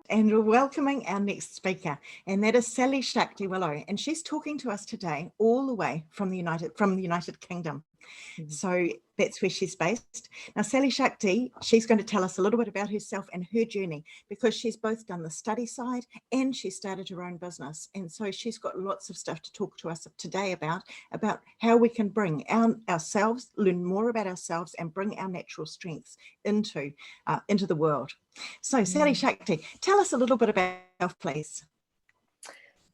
and we're welcoming our next speaker, and that is Shakti Willow, and she's talking to us today all the way from the United Kingdom. So that's where she's based. Now, Shakti, she's going to tell us a little bit about herself and her journey, because she's both done the study side and she started her own business. And so she's got lots of stuff to talk to us today about how we can bring ourselves, learn more about ourselves and bring our natural strengths into the world. So Shakti, tell us a little bit about yourself, please.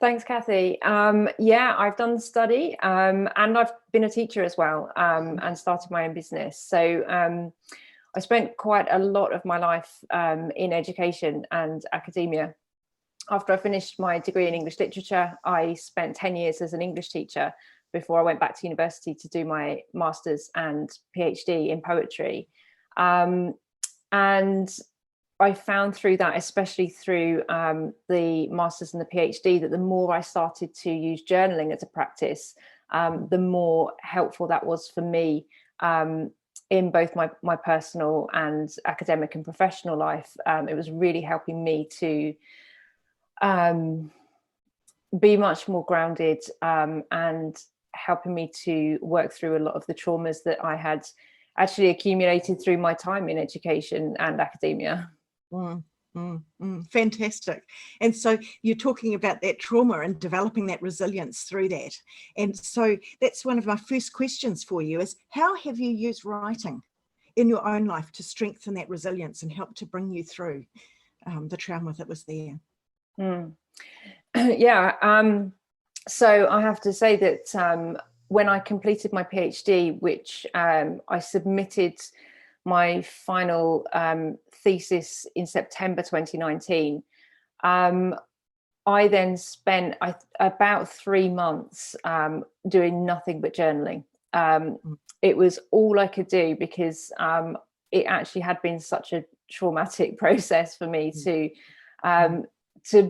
Thanks, Cathy. Yeah, I've done the study and I've been a teacher as well, and started my own business. So I spent quite a lot of my life in education and academia. After I finished my degree in English literature, I spent 10 years as an English teacher before I went back to university to do my master's and PhD in poetry. And I found through that, especially through the master's and the PhD, that the more I started to use journaling as a practice, the more helpful that was for me in both my personal and academic and professional life. It was really helping me to be much more grounded and helping me to work through a lot of the traumas that I had actually accumulated through my time in education and academia. Fantastic. And so you're talking about that trauma and developing that resilience through that. And so that's one of my first questions for you is, how have you used writing in your own life to strengthen that resilience and help to bring you through the trauma that was there? Yeah, so I have to say that when I completed my PhD, which I submitted my final thesis in September 2019, I then spent about 3 months doing nothing but journaling. It was all I could do because it actually had been such a traumatic process for me to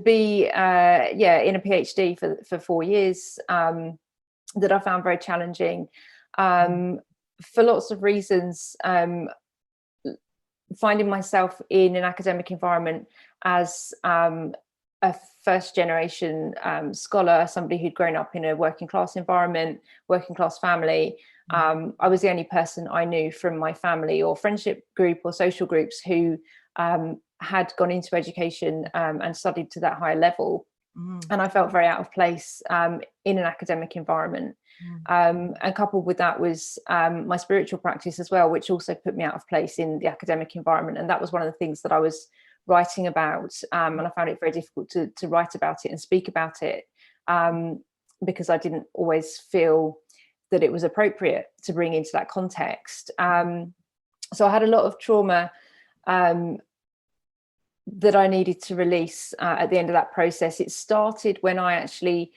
be in a PhD for 4 years, that I found very challenging for lots of reasons. Finding myself in an academic environment as a first generation scholar, somebody who'd grown up in a working class environment, working class family. I was the only person I knew from my family or friendship group or social groups who had gone into education and studied to that higher level. And I felt very out of place in an academic environment. And coupled with that was my spiritual practice as well, which also put me out of place in the academic environment. And that was one of the things that I was writing about. And I found it very difficult to write about it and speak about it because I didn't always feel that it was appropriate to bring into that context. So I had a lot of trauma that I needed to release at the end of that process. It started when I actually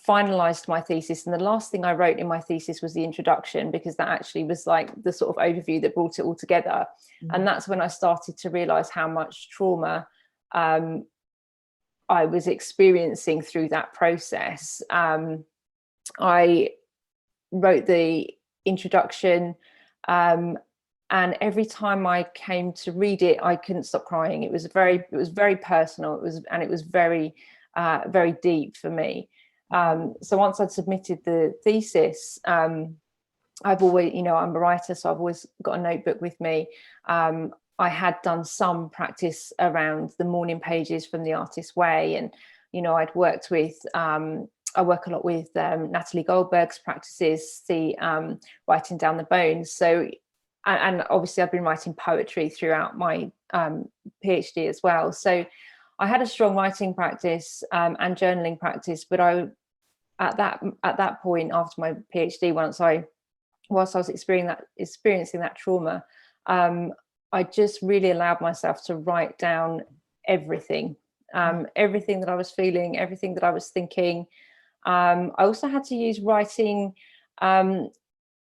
finalized my thesis, and the last thing I wrote in my thesis was the introduction, because that actually was like the sort of overview that brought it all together. And that's when I started to realize how much trauma I was experiencing through that process. I wrote the introduction, and every time I came to read it, I couldn't stop crying. It was very personal. It was very, very deep for me. So once I'd submitted the thesis, I've always, I'm a writer, so I've always got a notebook with me. I had done some practice around the morning pages from The Artist's Way, and I'd worked with. I work a lot with Natalie Goldberg's practices, the writing down the bones. So. And obviously I've been writing poetry throughout my PhD as well. So I had a strong writing practice and journaling practice, but at that point after my PhD, whilst I was experiencing that trauma, I just really allowed myself to write down everything, everything that I was feeling, everything that I was thinking. I also had to use writing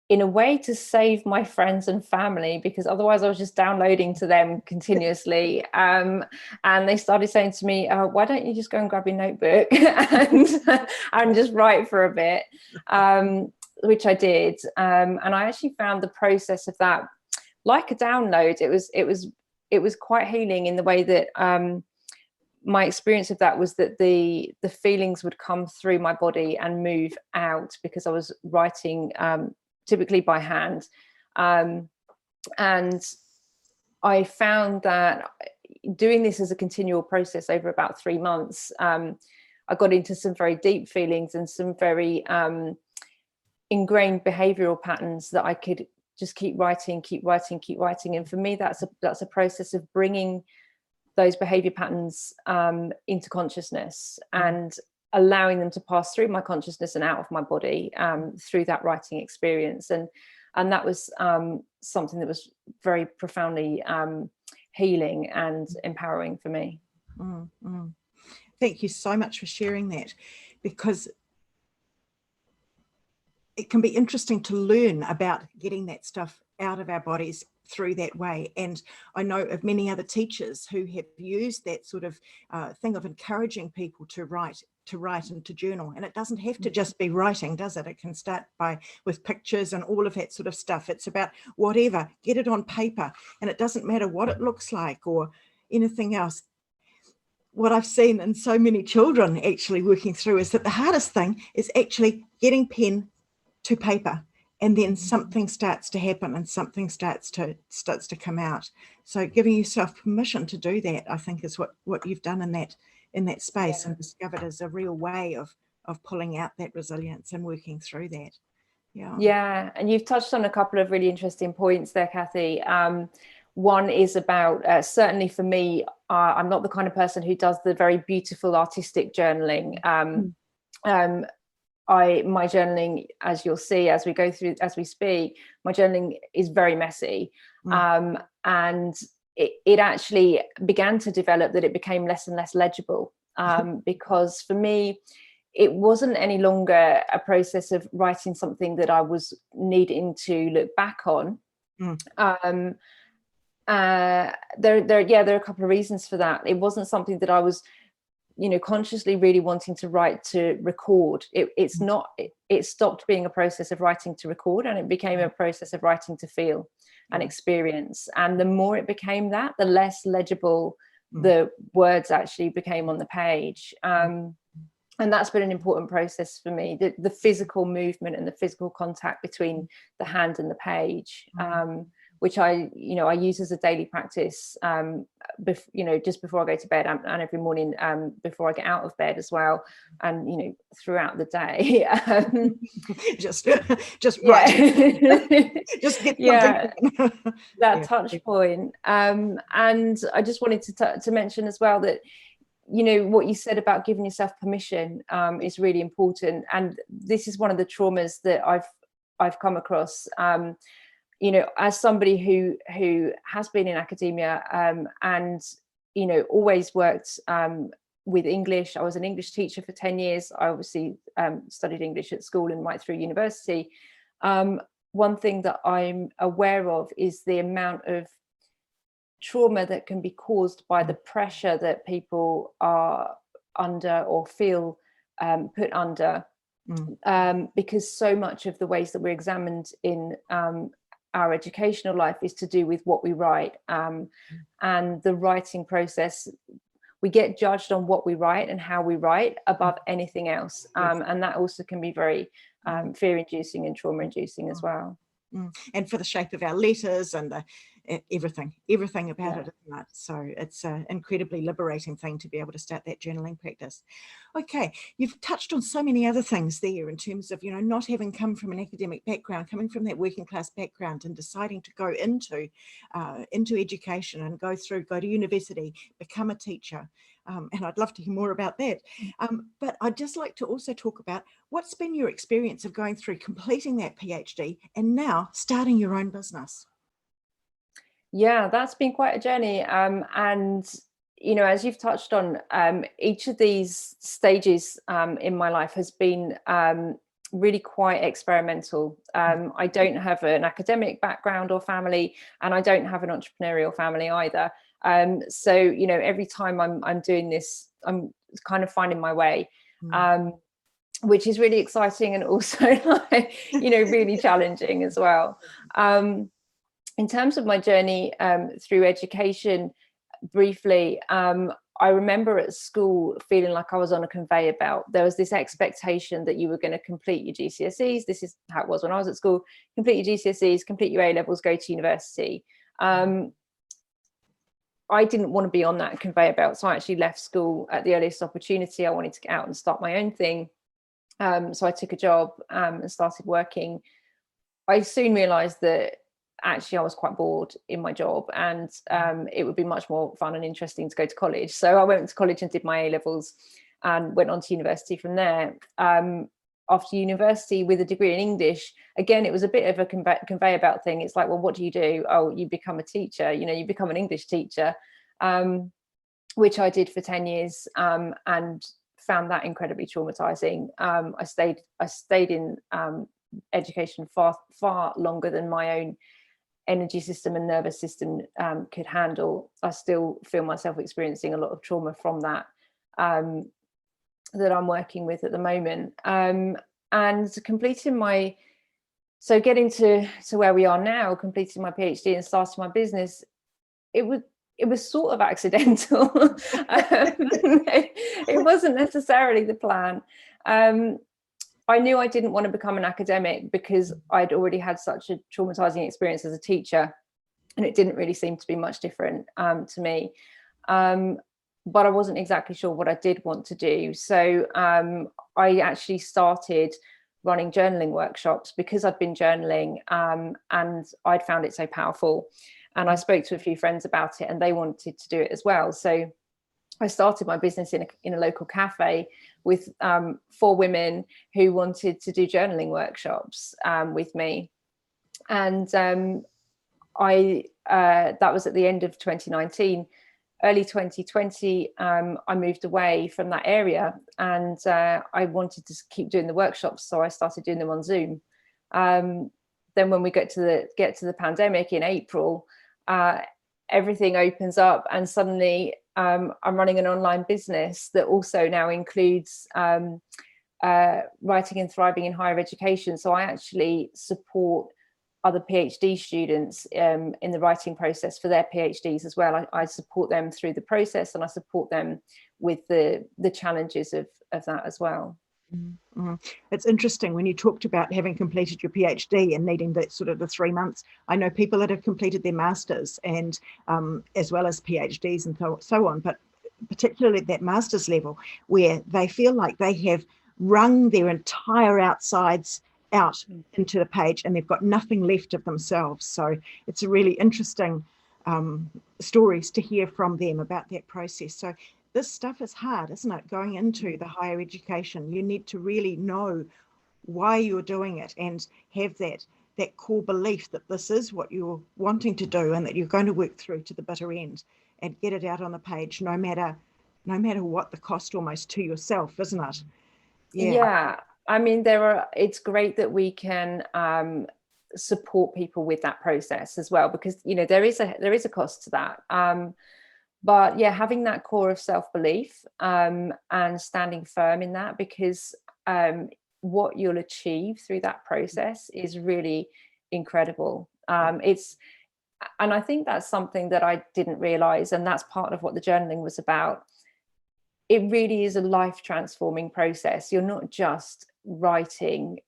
in a way to save my friends and family, because otherwise I was just downloading to them continuously. And they started saying to me, why don't you just go and grab your notebook and just write for a bit, which I did. And I actually found the process of that like a download. It was quite healing in the way that my experience of that was that the feelings would come through my body and move out, because I was writing typically by hand. And I found that doing this as a continual process over about 3 months, I got into some very deep feelings and some very ingrained behavioral patterns that I could just keep writing. And for me, that's a process of bringing those behavior patterns into consciousness and allowing them to pass through my consciousness and out of my body through that writing experience. And that was something that was very profoundly healing and empowering for me. Thank you so much for sharing that, because it can be interesting to learn about getting that stuff out of our bodies through that way. And I know of many other teachers who have used that sort of thing of encouraging people to write and to journal. And it doesn't have to just be writing, does it? It can start with pictures and all of that sort of stuff. It's about whatever, get it on paper, and it doesn't matter what it looks like or anything else. What I've seen in so many children actually working through is that the hardest thing is actually getting pen to paper, and then something starts to happen and something starts to come out. So giving yourself permission to do that, I think, is what you've done in that space, and discovered as a real way of pulling out that resilience and working through that. Yeah, and you've touched on a couple of really interesting points there, Cathy. One is about, certainly for me, I'm not the kind of person who does the very beautiful artistic journaling. My journaling, as you'll see as we speak, my journaling is very messy. And it actually began to develop that it became less and less legible, because for me, it wasn't any longer a process of writing something that I was needing to look back on. There are a couple of reasons for that. It wasn't something that I was, consciously really wanting to write to record. It stopped being a process of writing to record, and it became a process of writing to feel and experience. And the more it became that, the less legible the words actually became on the page. And that's been an important process for me, the physical movement and the physical contact between the hand and the page, which I use as a daily practice, just before I go to bed, and every morning before I get out of bed as well, and throughout the day. just right. Just get that touch point. And I just wanted to mention as well that what you said about giving yourself permission is really important, and this is one of the traumas that I've come across. As somebody who has been in academia and always worked with English. I was an English teacher for 10 years. I obviously studied English at school and right through university. One thing that I'm aware of is the amount of trauma that can be caused by the pressure that people are under or feel put under, because so much of the ways that we're examined in our educational life is to do with what we write, and the writing process. We get judged on what we write and how we write above anything else, and that also can be very fear-inducing and trauma-inducing as well. And for the shape of our letters and everything about it, isn't it? So it's an incredibly liberating thing to be able to start that journaling practice. Okay, you've touched on so many other things there in terms of not having come from an academic background, coming from that working class background, and deciding to go into education and go to university, become a teacher. And I'd love to hear more about that. But I'd just like to also talk about what's been your experience of going through completing that PhD and now starting your own business. Yeah, that's been quite a journey. And, as you've touched on, each of these stages in my life has been really quite experimental. I don't have an academic background or family, and I don't have an entrepreneurial family either. So every time I'm doing this, I'm kind of finding my way, which is really exciting and also really challenging as well. In terms of my journey through education, briefly, I remember at school feeling like I was on a conveyor belt. There was this expectation that you were going to complete your GCSEs. This is how it was when I was at school. Complete your GCSEs, complete your A-levels, go to university. I didn't want to be on that conveyor belt. So I actually left school at the earliest opportunity. I wanted to get out and start my own thing. So I took a job and started working. I soon realized that actually I was quite bored in my job, and it would be much more fun and interesting to go to college. So I went to college and did my A-levels and went on to university from there. After university with a degree in English, again, it was a bit of a conveyor belt thing. It's like, well, what do you do? Oh, you become a teacher, you become an English teacher, which I did for 10 years and found that incredibly traumatizing. I stayed in education far longer than my own energy system and nervous system could handle. I still feel myself experiencing a lot of trauma from that that I'm working with at the moment. And completing getting to where we are now, completing my PhD and starting my business, it was sort of accidental. It wasn't necessarily the plan. I knew I didn't want to become an academic because I'd already had such a traumatizing experience as a teacher, and it didn't really seem to be much different to me. But I wasn't exactly sure what I did want to do. So I actually started running journaling workshops because I'd been journaling and I'd found it so powerful. And I spoke to a few friends about it and they wanted to do it as well. So I started my business in a local cafe with 4 women who wanted to do journaling workshops with me. And that was at the end of 2019. Early 2020, I moved away from that area and I wanted to keep doing the workshops. So I started doing them on Zoom. Then when we get to the pandemic in April, everything opens up and suddenly I'm running an online business that also now includes writing and thriving in higher education. So I actually support other PhD students in the writing process for their PhDs as well. I support them through the process and I support them with the challenges of that as well. Mm-hmm. It's interesting when you talked about having completed your PhD and needing that sort of the 3 months. I know people that have completed their masters and as well as PhDs and so on, but particularly at that master's level where they feel like they have wrung their entire outsides out into the page and they've got nothing left of themselves. So it's a really interesting stories to hear from them about that process. So this stuff is hard, isn't it? Going into the higher education, you need to really know why you're doing it and have that core belief that this is what you're wanting to do and that you're going to work through to the bitter end and get it out on the page, no matter what the cost almost to yourself, isn't it? Yeah. I mean, it's great that we can support people with that process as well, because there is a cost to that. But yeah, having that core of self-belief and standing firm in that, because what you'll achieve through that process is really incredible. And I think that's something that I didn't realize, and that's part of what the journaling was about. It really is a life transforming process. You're not just writing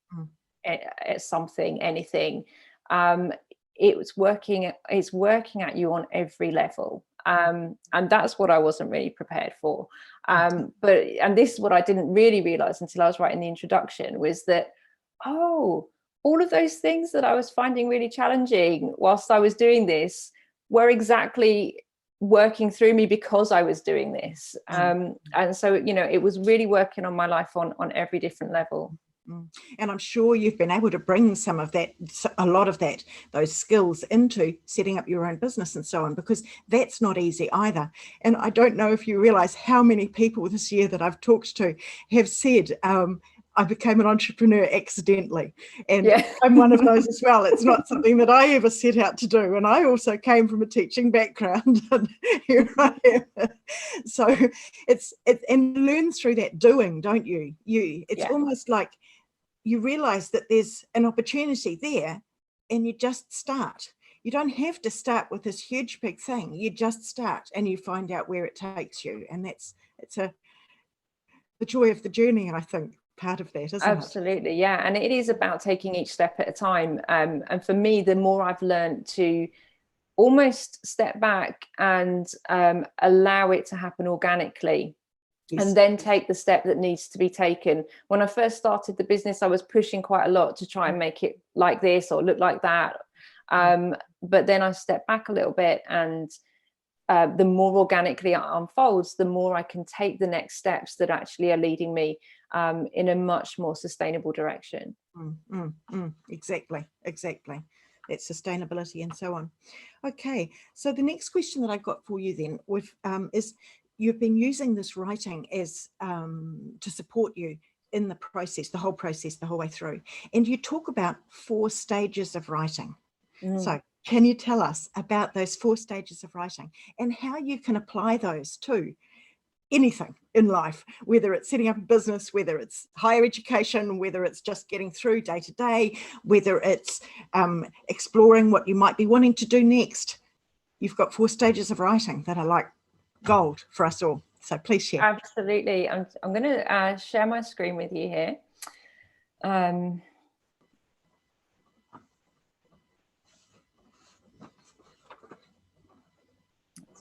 anything. It's working at you on every level. And that's what I wasn't really prepared for. And this is what I didn't really realize until I was writing the introduction, was that, all of those things that I was finding really challenging whilst I was doing this were exactly working through me because I was doing this. And so, it was really working on my life on every different level. And I'm sure you've been able to bring some of that, a lot of those skills into setting up your own business and so on, because that's not easy either. And I don't know if you realize how many people this year that I've talked to have said, I became an entrepreneur accidentally. And I'm one of those as well. It's not something that I ever set out to do. And I also came from a teaching background and here I am. So and learn through that doing, don't you? It's almost like you realize that there's an opportunity there and you just start. you don't have to start with this huge big thing. You just start and you find out where it takes you. And the joy of the journey, I think, part of that, isn't it? Absolutely, yeah. And it is about taking each step at a time. And for me, the more I've learned to almost step back and allow it to happen organically, Yes. and then take the step that needs to be taken. When I first started the business, I was pushing quite a lot to try and make it like this or look like that. But then I stepped back a little bit, and the more organically it unfolds, the more I can take the next steps that actually are leading me in a much more sustainable direction. Exactly. That sustainability and so on. Okay, so the next question that I got for you then is, you've been using this writing as to support you in the process, the whole process, the whole way through. And you talk about 4 stages of writing. So can you tell us about those 4 stages of writing and how you can apply those to anything in life, whether it's setting up a business, whether it's higher education, whether it's just getting through day to day, whether it's exploring what you might be wanting to do next? You've got 4 stages of writing that are like gold for us all. So please share. Absolutely. I'm going to share my screen with you here. Let's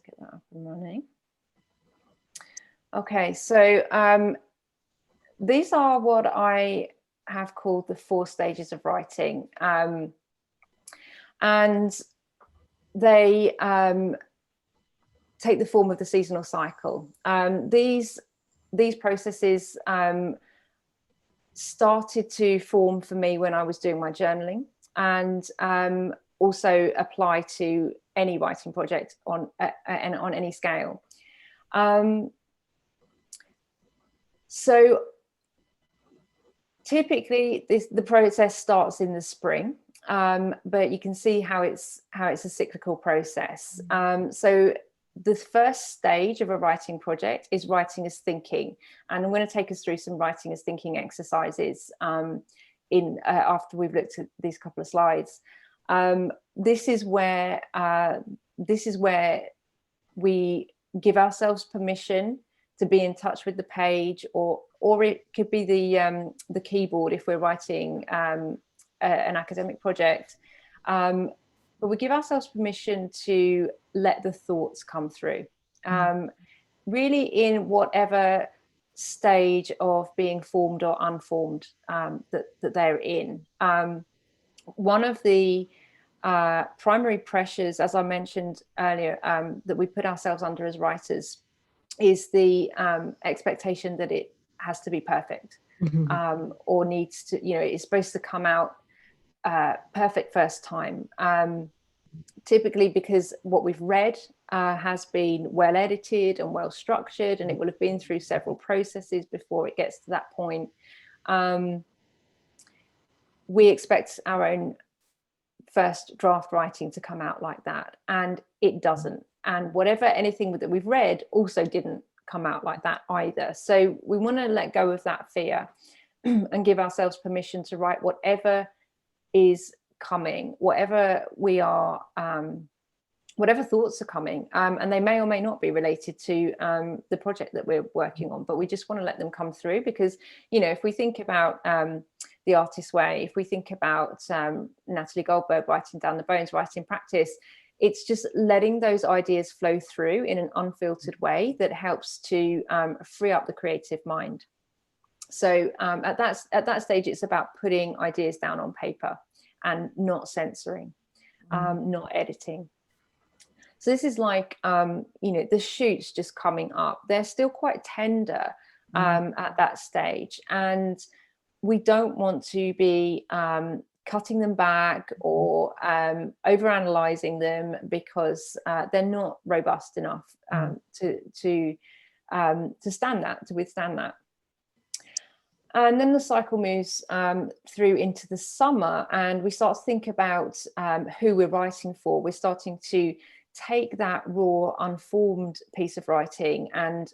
get that up and running. Okay, so these are what I have called the 4 stages of writing. And they take the form of the seasonal cycle. These processes started to form for me when I was doing my journaling, and also apply to any writing project on any scale. So typically the process starts in the spring, but you can see how it's a cyclical process. So the first stage of a writing project is writing as thinking, and I'm going to take us through some writing as thinking exercises after we've looked at these couple of slides. This is where we give ourselves permission to be in touch with the page, or it could be the keyboard if we're writing an academic project. But we give ourselves permission to let the thoughts come through, really in whatever stage of being formed or unformed that they're in. One of the primary pressures, as I mentioned earlier, that we put ourselves under as writers is the expectation that it has to be perfect, or needs to, it's supposed to come out perfect first time. Typically because what we've read has been well edited and well structured, and it will have been through several processes before it gets to that point. We expect our own first draft writing to come out like that, and it doesn't. And anything that we've read also didn't come out like that either. So we want to let go of that fear and give ourselves permission to write whatever is coming, whatever thoughts are coming, and they may or may not be related to the project that we're working on, but we just want to let them come through, because if we think about The Artist's Way, if we think about Natalie Goldberg writing Down the Bones, writing practice, it's just letting those ideas flow through in an unfiltered way that helps to free up the creative mind. So at that stage, it's about putting ideas down on paper and not censoring, not editing. So this is like, the shoots just coming up. They're still quite tender at that stage. And we don't want to be cutting them back or overanalyzing them, because they're not robust enough to withstand that. And then the cycle moves through into the summer, and we start to think about who we're writing for. We're starting to take that raw, unformed piece of writing and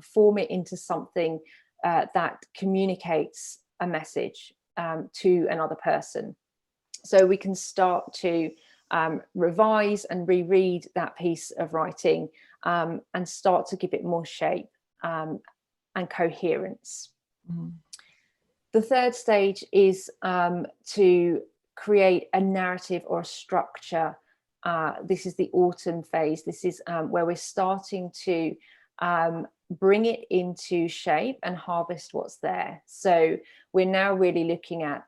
form it into something that communicates a message to another person. So we can start to revise and reread that piece of writing, and start to give it more shape and coherence. The third stage is to create a narrative or a structure. This is the autumn phase. This is where we're starting to bring it into shape and harvest what's there. So we're now really looking at,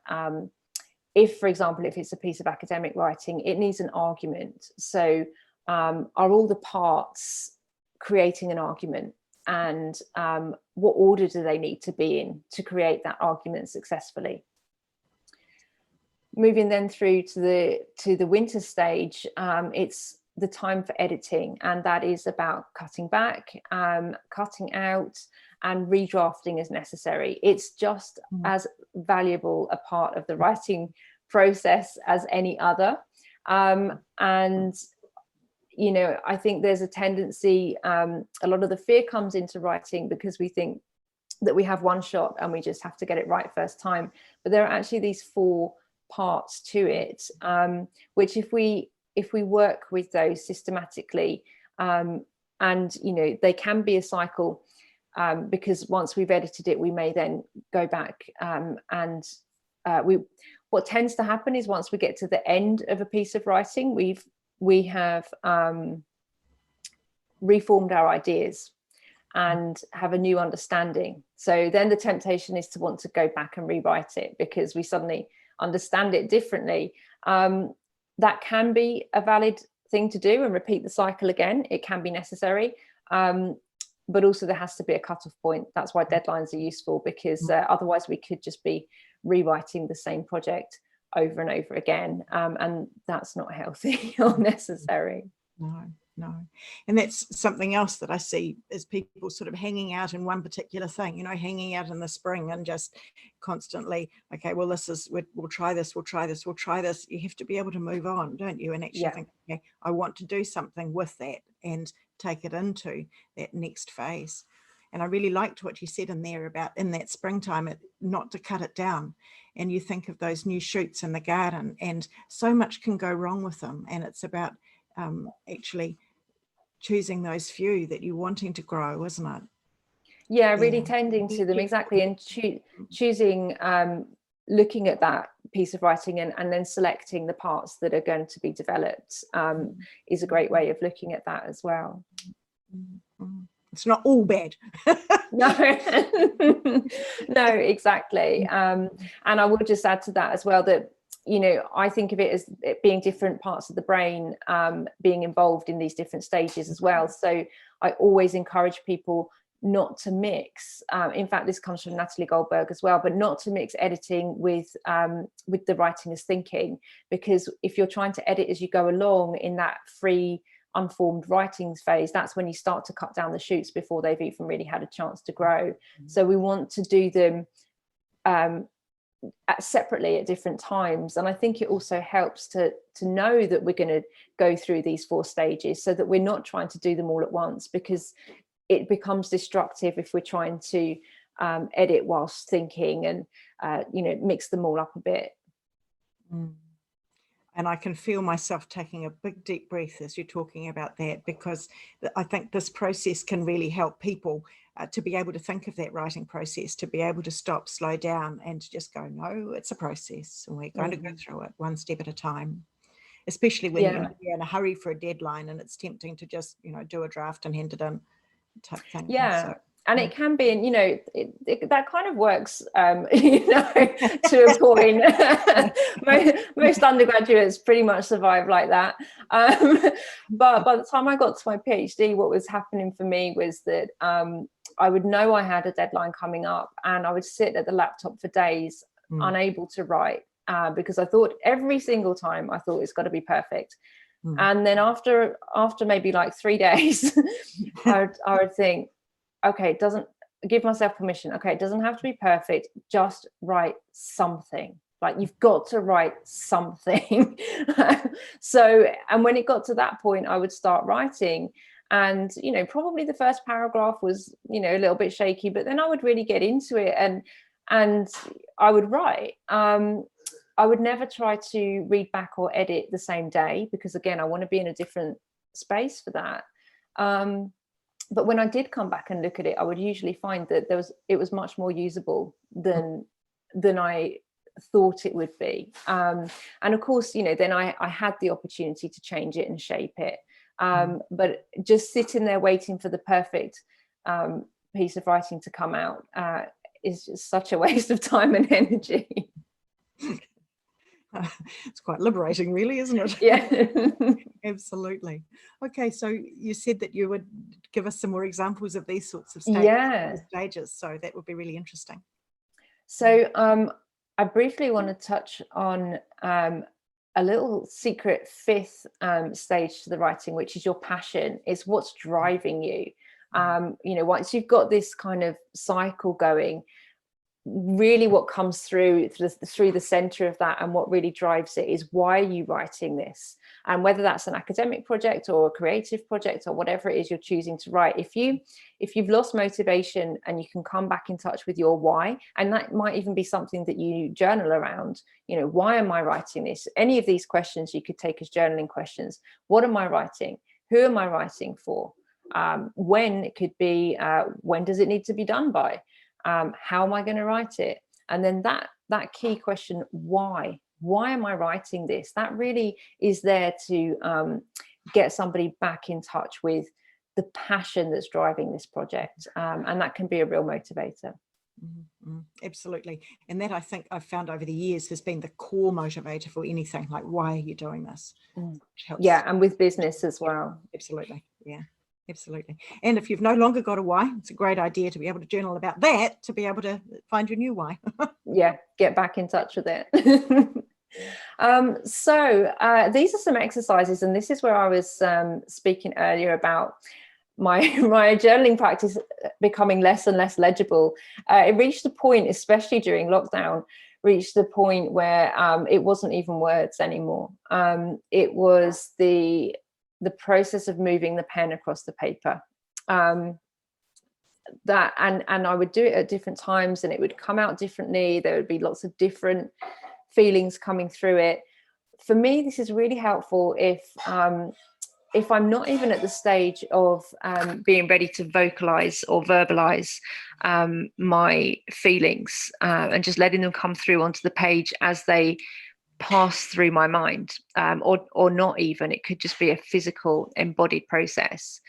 if, for example, if it's a piece of academic writing, it needs an argument. So are all the parts creating an argument? And what order do they need to be in to create that argument successfully? Moving then through to the winter stage, it's the time for editing, and that is about cutting back, cutting out, and redrafting as necessary. It's just as valuable a part of the writing process as any other. And you know, I think there's a tendency, a lot of the fear comes into writing because we think that we have one shot and we just have to get it right first time. But there are actually these 4 parts to it, which if we work with those systematically, and you know, they can be a cycle, because once we've edited it, we may then go back, and what tends to happen is once we get to the end of a piece of writing, we have reformed our ideas and have a new understanding. So then the temptation is to want to go back and rewrite it because we suddenly understand it differently. That can be a valid thing to do and repeat the cycle again. It can be necessary, but also there has to be a cutoff point. That's why deadlines are useful, because otherwise we could just be rewriting the same project over and over again, and that's not healthy or necessary. No. And that's something else that I see is people sort of hanging out in one particular thing, you know, hanging out in the spring and just constantly, okay, well, we'll try this. You have to be able to move on, don't you? And actually think, okay, I want to do something with that and take it into that next phase. And I really liked what you said in there about in that springtime, not to cut it down. And you think of those new shoots in the garden, and so much can go wrong with them. And it's about actually choosing those few that you're wanting to grow, isn't it? Yeah, really tending to them, exactly, and choosing, looking at that piece of writing and then selecting the parts that are going to be developed is a great way of looking at that as well. It's not all bad. No, no, exactly. And I would just add to that as well that, you know, I think of it as it being different parts of the brain being involved in these different stages as well. So I always encourage people not to mix. In fact, this comes from Natalie Goldberg as well, but not to mix editing with the writing as thinking, because if you're trying to edit as you go along in that free, unformed writing phase, that's when you start to cut down the shoots before they've even really had a chance to grow. So we want to do them separately at different times, and I think it also helps to know that we're going to go through these 4 stages so that we're not trying to do them all at once, because it becomes destructive if we're trying to edit whilst thinking and you know, mix them all up a bit. And I can feel myself taking a big deep breath as you're talking about that, because I think this process can really help people to be able to think of that writing process, to be able to stop, slow down, and to just go, no, it's a process, and we're going to go through it one step at a time, especially when you're in a hurry for a deadline and it's tempting to just, you know, do a draft and hand it in type thing. So, and it can be, and you know, that kind of works, you know, to a point. most undergraduates pretty much survive like that. But by the time I got to my PhD, what was happening for me was that I would know I had a deadline coming up, and I would sit at the laptop for days, unable to write, because I thought every single time I thought it's got to be perfect. And then after maybe like 3 days, I would think, okay, it doesn't, give myself permission. Okay, it doesn't have to be perfect. Just write something. Like, you've got to write something. So, and when it got to that point, I would start writing. And, you know, probably the first paragraph was, you know, a little bit shaky, but then I would really get into it and I would write. I would never try to read back or edit the same day, because again, I want to be in a different space for that. But when I did come back and look at it, I would usually find that it was much more usable than I thought it would be. And of course, you know, then I had the opportunity to change it and shape it. But just sitting there waiting for the perfect piece of writing to come out is just such a waste of time and energy. It's quite liberating, really, isn't it? Yeah. Absolutely. Okay, so you said that you would give us some more examples of these sorts of stages, so that would be really interesting. So I briefly want to touch on a little secret fifth stage to the writing, which is your passion. It's what's driving you. You know, once you've got this kind of cycle going, really what comes through the center of that and what really drives it is, why are you writing this? And whether that's an academic project or a creative project or whatever it is you're choosing to write, if you've lost motivation and you can come back in touch with your why, and that might even be something that you journal around, you know, why am I writing this? Any of these questions you could take as journaling questions. What am I writing? Who am I writing for? When? It could be when does it need to be done by? How am I going to write it? And then that key question, why am I writing this? That really is there to get somebody back in touch with the passion that's driving this project, and that can be a real motivator. Absolutely. And that, I think I've found over the years, has been the core motivator for anything, like, why are you doing this? Yeah, and with business as well. Absolutely. Yeah. Absolutely. And if you've no longer got a why, it's a great idea to be able to journal about that, to be able to find your new why. Yeah, get back in touch with it. So these are some exercises, and this is where I was speaking earlier about my journaling practice becoming less and less legible. It reached a point, especially during lockdown, reached the point where it wasn't even words anymore. It was the process of moving the pen across the paper. That and I would do it at different times, and it would come out differently. There would be lots of different feelings coming through it. For me, this is really helpful if I'm not even at the stage of being ready to vocalize or verbalize my feelings, and just letting them come through onto the page as they pass through my mind, or not even. It could just be a physical embodied process.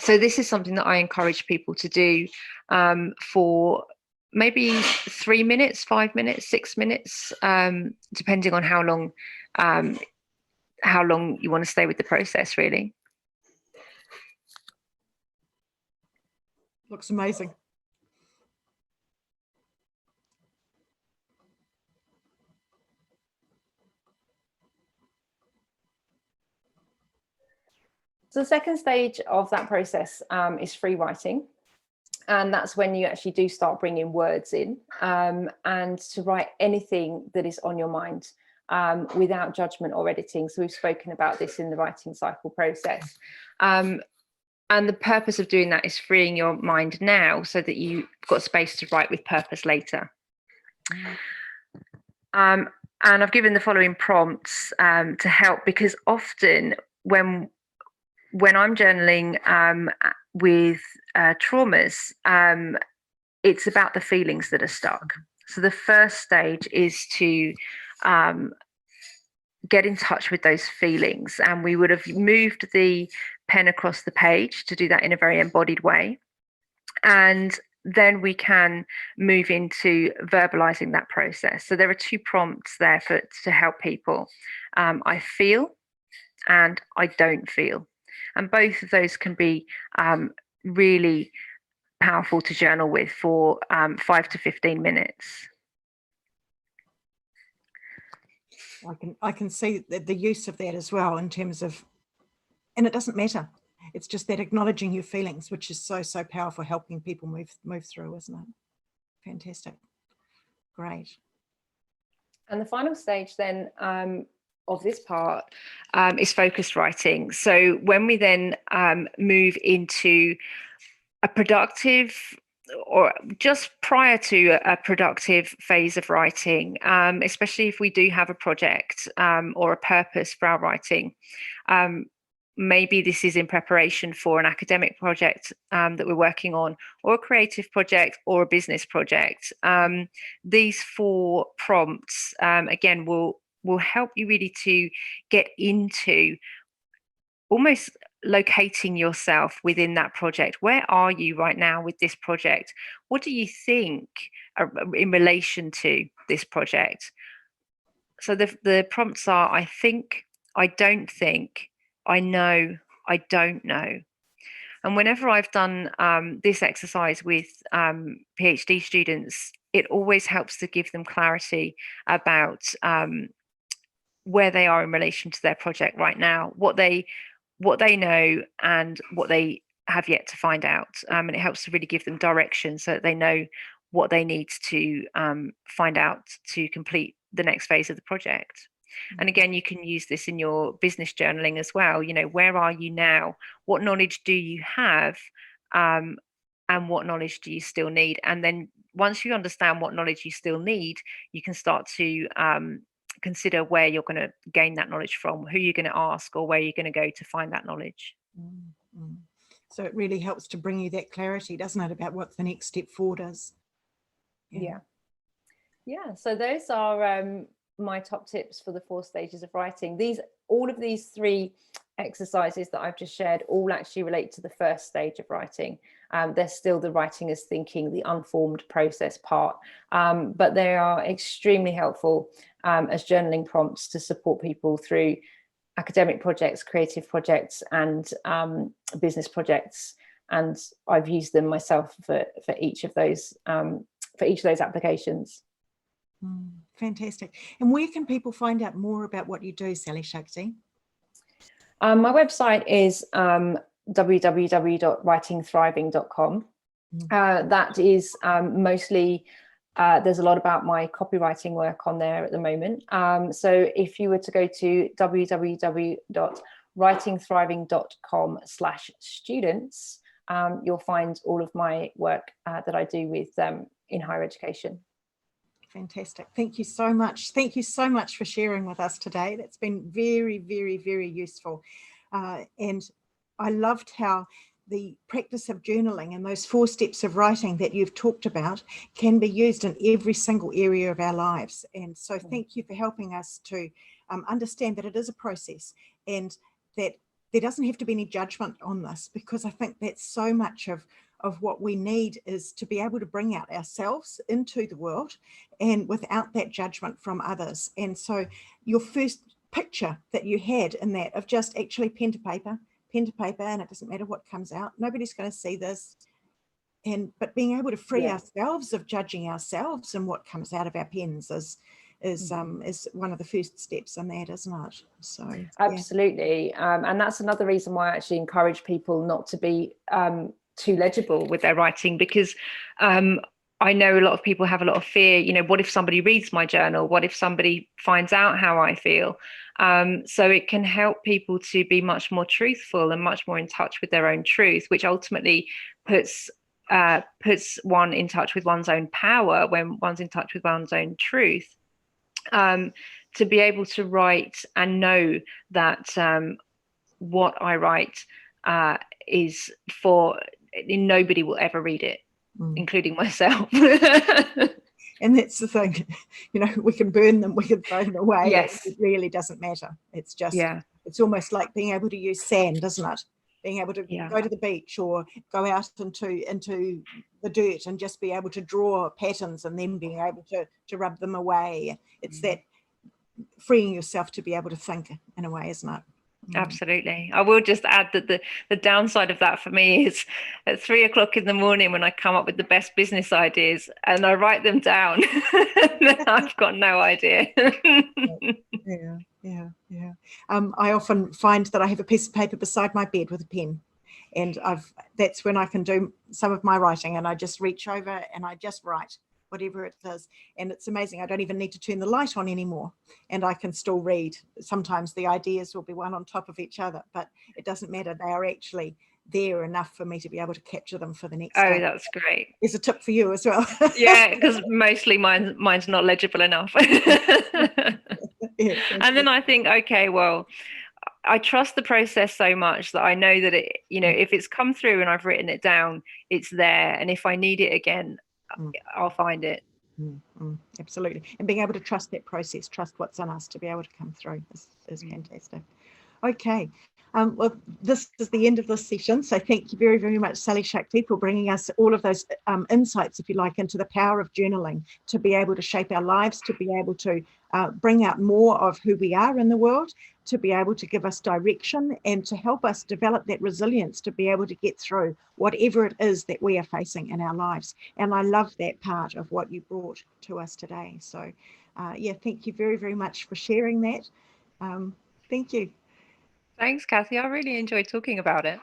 So this is something that I encourage people to do for maybe 3 minutes, 5 minutes, 6 minutes, depending on how long you want to stay with the process, really. Looks amazing. So the second stage of that process is free writing. And that's when you actually do start bringing words in, and to write anything that is on your mind, without judgment or editing. So we've spoken about this in the writing cycle process. And the purpose of doing that is freeing your mind now so that you've got space to write with purpose later. And I've given the following prompts to help, because often when I'm journaling with traumas, it's about the feelings that are stuck. So the first stage is to get in touch with those feelings, and we would have moved the pen across the page to do that in a very embodied way, and then we can move into verbalizing that process. So there are 2 prompts there to help people. I feel and I don't feel. And both of those can be really powerful to journal with for 5 to 15 minutes. I can see the use of that as well, in terms of, and it doesn't matter. It's just that acknowledging your feelings, which is so powerful, helping people move through, isn't it? Fantastic. Great. And the final stage then of this part is focused writing. So when we then move into a productive or just prior to a productive phase of writing, especially if we do have a project or a purpose for our writing. Maybe this is in preparation for an academic project that we're working on, or a creative project, or a business project. These 4 prompts, again, will help you really to get into almost locating yourself within that project. Where are you right now with this project? What do you think in relation to this project? So the prompts are: I think, I don't think, I know, I don't know. And whenever I've done this exercise with PhD students, it always helps to give them clarity about where they are in relation to their project right now, what they know and what they have yet to find out. And it helps to really give them direction so that they know what they need to find out to complete the next phase of the project. And again, you can use this in your business journaling as well. You know, where are you now? What knowledge do you have? And what knowledge do you still need? And then once you understand what knowledge you still need, you can start to consider where you're going to gain that knowledge from, who you're going to ask, or where you're going to go to find that knowledge. Mm-hmm. So it really helps to bring you that clarity, doesn't it, about what the next step forward is? Yeah. So those are my top tips for the 4 stages of writing. All of these 3 exercises that I've just shared all actually relate to the first stage of writing. They're still the writing as thinking, the unformed process part, but they are extremely helpful as journaling prompts to support people through academic projects, creative projects, and business projects. And I've used them myself for each of those applications. Fantastic. And where can people find out more about what you do, Sally Shakti? My website is www.writingthriving.com. That is mostly, there's a lot about my copywriting work on there at the moment. So if you were to go to www.writingthriving.com/students, you'll find all of my work that I do with in higher education. Fantastic. Thank you so much. Thank you so much for sharing with us today. That's been very, very, very useful. And I loved how the practice of journaling and those 4 steps of writing that you've talked about can be used in every single area of our lives. And so thank you for helping us to understand that it is a process, and that there doesn't have to be any judgment on this, because I think that's so much of what we need, is to be able to bring out ourselves into the world and without that judgment from others. And so your first picture that you had in that of just actually pen to paper, and it doesn't matter what comes out, nobody's going to see this. But being able to free ourselves of judging ourselves and what comes out of our pens is one of the first steps in that, isn't it? So absolutely. And that's another reason why I actually encourage people not to be too legible with their writing, because I know a lot of people have a lot of fear. You know, what if somebody reads my journal? What if somebody finds out how I feel? So it can help people to be much more truthful and much more in touch with their own truth, which ultimately puts one in touch with one's own power when one's in touch with one's own truth. To be able to write and know that what I write is for nobody will ever read it, including myself. And that's the thing, you know, we can burn them, we can throw them away. Yes. It really doesn't matter. It's just, it's almost like being able to use sand, isn't it? Being able to go to the beach or go out into the dirt and just be able to draw patterns and then being able to rub them away. It's that freeing yourself to be able to think in a way, isn't it? Absolutely. I will just add that the downside of that for me is at 3 o'clock in the morning when I come up with the best business ideas and I write them down, I've got no idea. Yeah. I often find that I have a piece of paper beside my bed with a pen, and that's when I can do some of my writing, and I just reach over and I just write whatever it is. And it's amazing. I don't even need to turn the light on anymore, and I can still read. Sometimes the ideas will be one on top of each other, but it doesn't matter. They are actually there enough for me to be able to capture them for the next Oh, day. that's great. There's a tip for you as well. Yeah, because mostly mine's not legible enough. Yeah, and then I think, okay, well, I trust the process so much that I know that it, you know, if it's come through and I've written it down, it's there. And if I need it again, I'll find it. Absolutely. And being able to trust that process, trust what's in us to be able to come through is fantastic. Okay. Well, this is the end of this session. So thank you very, very much, Sally Shakti, for bringing us all of those insights, if you like, into the power of journaling to be able to shape our lives, to be able to bring out more of who we are in the world, to be able to give us direction and to help us develop that resilience to be able to get through whatever it is that we are facing in our lives. And I love that part of what you brought to us today. So yeah, thank you very, very much for sharing that. Thank you. Thanks, Cathy. I really enjoyed talking about it.